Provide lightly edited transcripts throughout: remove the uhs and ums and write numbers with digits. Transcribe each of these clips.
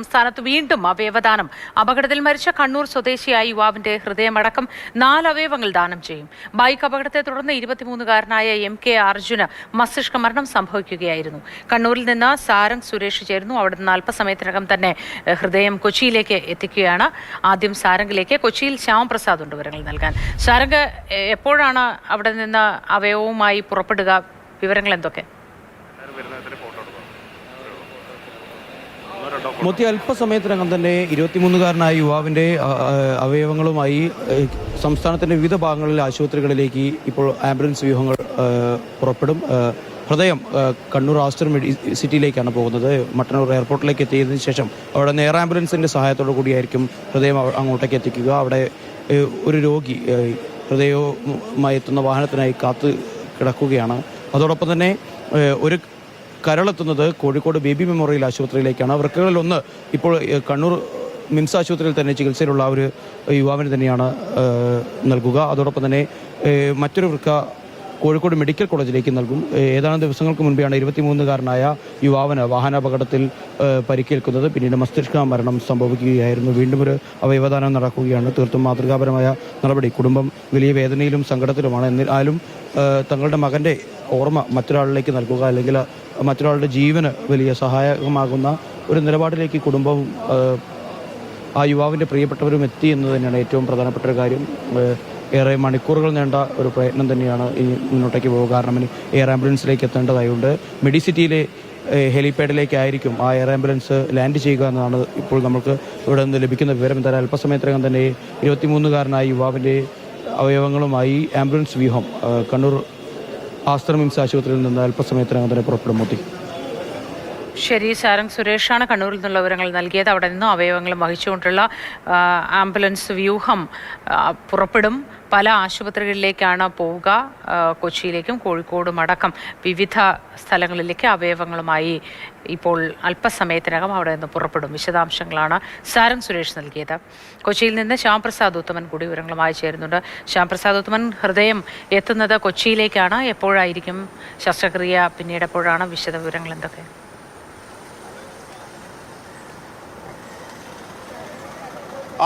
സംസ്ഥാനത്ത് വീണ്ടും അവയവദാനം. അപകടത്തിൽ മരിച്ച കണ്ണൂർ സ്വദേശിയായ യുവാവിന്റെ ഹൃദയമടക്കം 4 അവയവങ്ങൾ ദാനം ചെയ്യും. ബൈക്ക് അപകടത്തെ തുടർന്ന് 23-കാരനായ MK അർജുന് മസ്തിഷ്ക മരണം സംഭവിക്കുകയായിരുന്നു. കണ്ണൂരിൽ നിന്ന് സാരംഗ് സുരേഷ് ചേരുന്നു. അവിടെ നിന്ന് അല്പസമയത്തിനകം തന്നെ ഹൃദയം കൊച്ചിയിലേക്ക് എത്തിക്കുകയാണ്. ആദ്യം സാരംഗിലേക്ക്. കൊച്ചിയിൽ ശ്യാമപ്രസാദ് ഉണ്ട് വിവരങ്ങൾ നൽകാൻ. സാരംഗ്, എപ്പോഴാണ് അവിടെ നിന്ന് അവയവവുമായി പുറപ്പെടുക? വിവരങ്ങൾ എന്തൊക്കെ? മോത്തി, അല്പസമയത്തിനകം തന്നെ 23-കാരനായ യുവാവിൻ്റെ അവയവങ്ങളുമായി സംസ്ഥാനത്തിൻ്റെ വിവിധ ഭാഗങ്ങളിൽ ആശുപത്രികളിലേക്ക് ഇപ്പോൾ ആംബുലൻസ് വ്യൂഹങ്ങൾ പുറപ്പെടും. ഹൃദയം കണ്ണൂർ ആസ്റ്റർ സിറ്റിയിലേക്കാണ് പോകുന്നത്. മട്ടന്നൂർ എയർപോർട്ടിലേക്ക് എത്തിയതിനു ശേഷം അവിടെ നിന്ന് എയർ ആംബുലൻസിൻ്റെ സഹായത്തോടു കൂടിയായിരിക്കും ഹൃദയം അങ്ങോട്ടേക്ക് എത്തിക്കുക. അവിടെ ഒരു രോഗി ഹൃദയവുമായി എത്തുന്ന വാഹനത്തിനായി കാത്തു കിടക്കുകയാണ്. അതോടൊപ്പം തന്നെ ഒരു കരളെത്തുന്നത് കോഴിക്കോട് ബേബി മെമ്മോറിയൽ ആശുപത്രിയിലേക്കാണ്. വൃക്കകളിലൊന്ന് ഇപ്പോൾ കണ്ണൂർ മിംസ് ആശുപത്രിയിൽ തന്നെ ചികിത്സയിലുള്ള ഒരു യുവാവിന് തന്നെയാണ് നൽകുക. അതോടൊപ്പം തന്നെ മറ്റൊരു വൃക്ക കോഴിക്കോട് മെഡിക്കൽ കോളേജിലേക്ക് നൽകും. ഏതാനും ദിവസങ്ങൾക്ക് മുൻപെയാണ് 23-കാരനായ യുവാവിന് വാഹനാപകടത്തിൽ പരിക്കേൽക്കുന്നത്. പിന്നീട് മസ്തിഷ്ക മരണം സംഭവിക്കുകയായിരുന്നു. വീണ്ടും ഒരു അവയവദാനം നടക്കുകയാണ്. തീർത്തും മാതൃകാപരമായ നടപടി. കുടുംബം വലിയ വേദനയിലും സങ്കടത്തിലുമാണ്. എന്നാലും തങ്ങളുടെ മകൻ്റെ ഓർമ്മ മറ്റൊരാളിലേക്ക് നൽകുക, അല്ലെങ്കിൽ മറ്റൊരാളുടെ ജീവന് വലിയ സഹായകമാകുന്ന ഒരു നിലപാടിലേക്ക് കുടുംബവും ആ യുവാവിൻ്റെ പ്രിയപ്പെട്ടവരും എത്തി എന്ന് തന്നെയാണ് ഏറ്റവും പ്രധാനപ്പെട്ട ഒരു കാര്യം. ഏറെ മണിക്കൂറുകൾ നീണ്ട ഒരു പ്രയത്നം തന്നെയാണ് ഇനി മുന്നോട്ടേക്ക് പോകുക. കാരണം ഇനി എയർ ആംബുലൻസിലേക്ക് എത്തേണ്ടതായുണ്ട്. മെഡിസിറ്റിയിലെ ഹെലിപാഡിലേക്കായിരിക്കും ആ എയർ ആംബുലൻസ് ലാൻഡ് ചെയ്യുക എന്നതാണ് ഇപ്പോൾ നമുക്ക് ഇവിടെ നിന്ന് ലഭിക്കുന്ന വിവരം. എന്തായാലും അല്പസമയത്തിനകം തന്നെ 23-കാരനായ യുവാവിൻ്റെ അവയവങ്ങളുമായി ആംബുലൻസ് വ്യൂഹം കണ്ണൂർ ആസ്റ്റർ മിംസ് ആശുപത്രിയിൽ നിന്ന് അല്പസമയത്തിനകം തന്നെ പുറപ്പെടും. മോത്തി, ശരി. സാരംഗ് സുരേഷാണ് കണ്ണൂരിൽ നിന്നുള്ള വിവരങ്ങൾ നൽകിയത്. അവിടെ നിന്നും അവയവങ്ങളും വഹിച്ചുകൊണ്ടുള്ള ആംബുലൻസ് വ്യൂഹം പുറപ്പെടും. പല ആശുപത്രികളിലേക്കാണ് പോവുക. കൊച്ചിയിലേക്കും കോഴിക്കോടും അടക്കം വിവിധ സ്ഥലങ്ങളിലേക്ക് അവയവങ്ങളുമായി ഇപ്പോൾ അല്പസമയത്തിനകം അവിടെ നിന്ന് പുറപ്പെടും. വിശദാംശങ്ങളാണ് സാരംഗ് സുരേഷ് നൽകിയത്. കൊച്ചിയിൽ നിന്ന് ശ്യാമപ്രസാദ് ഉത്തമൻ കൂടി വിവരങ്ങളുമായി ചേരുന്നുണ്ട്. ശ്യാമപ്രസാദ് ഉത്തമൻ, ഹൃദയം എത്തുന്നത് കൊച്ചിയിലേക്കാണ്. എപ്പോഴായിരിക്കും ശസ്ത്രക്രിയ? പിന്നീട് എപ്പോഴാണ്? വിശദ വിവരങ്ങൾ എന്തൊക്കെ?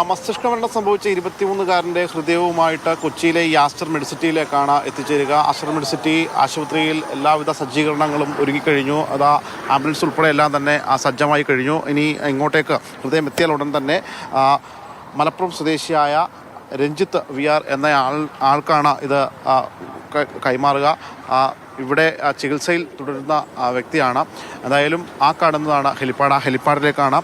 മസ്തിഷ്ക മരണം സംഭവിച്ച 23-കാരൻ്റെ ഹൃദയവുമായിട്ട് കൊച്ചിയിലെ ഈ ആസ്റ്റർ മെഡിസിറ്റിയിലേക്കാണ് എത്തിച്ചേരുക. ആസ്റ്റർ മെഡിസിറ്റി ആശുപത്രിയിൽ എല്ലാവിധ സജ്ജീകരണങ്ങളും ഒരുങ്ങിക്കഴിഞ്ഞു. അതാ ആംബുലൻസ് ഉൾപ്പെടെ എല്ലാം തന്നെ സജ്ജമായി കഴിഞ്ഞു. ഇനി ഇങ്ങോട്ടേക്ക് ഹൃദയം എത്തിയാൽ ഉടൻ തന്നെ മലപ്പുറം സ്വദേശിയായ രഞ്ജിത്ത് VR എന്ന ആൾക്കാണ് ഇത് കൈമാറുക. ഇവിടെ ചികിത്സയിൽ തുടരുന്ന വ്യക്തിയാണ്. എന്തായാലും ആ കാണുന്നതാണ് ഹെലിപ്പാഡ്. ആ ഹെലിപ്പാഡിലേക്കാണ്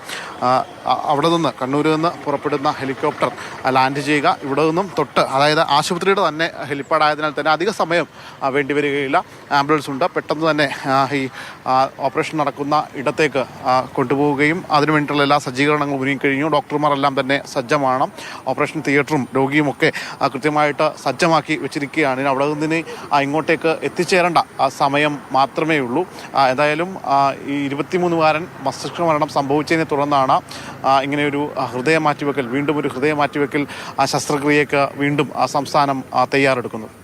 അവിടെ നിന്ന് കണ്ണൂരിൽ നിന്ന് പുറപ്പെടുന്ന ഹെലികോപ്റ്റർ ലാൻഡ് ചെയ്യുക. ഇവിടെ നിന്നും തൊട്ട്, അതായത് ആശുപത്രിയുടെ തന്നെ ഹെലിപ്പാഡ് ആയതിനാൽ തന്നെ അധിക സമയം വേണ്ടി വരികയില്ല. ആംബുലൻസ് ഉണ്ട്. പെട്ടെന്ന് തന്നെ ഈ ഓപ്പറേഷൻ നടക്കുന്ന ഇടത്തേക്ക് കൊണ്ടുപോവുകയും അതിനു വേണ്ടിയിട്ടുള്ള എല്ലാ സജ്ജീകരണങ്ങളും ഒരുങ്ങിക്കഴിഞ്ഞു. ഡോക്ടർമാരെല്ലാം തന്നെ സജ്ജമാണ്. ഓപ്പറേഷൻ തിയേറ്ററും രോഗിയുമൊക്കെ കൃത്യമായിട്ട് സജ്ജമാക്കി വെച്ചിരിക്കുകയാണ്. അവിടെ നിന്ന് ഇങ്ങോട്ടേക്ക് എത്തിച്ചേരേണ്ട സമയം മാത്രമേ ഉള്ളൂ. എന്തായാലും ഈ 23-കാരൻ മസ്തിഷ്ക മരണം സംഭവിച്ചതിനെ തുടർന്നാണ് ഇങ്ങനെയൊരു ഹൃദയ മാറ്റിവെക്കൽ, വീണ്ടും ഒരു ഹൃദയ മാറ്റിവെക്കൽ ശസ്ത്രക്രിയക്ക് വീണ്ടും സംസ്ഥാനം തയ്യാറെടുക്കുന്നത്.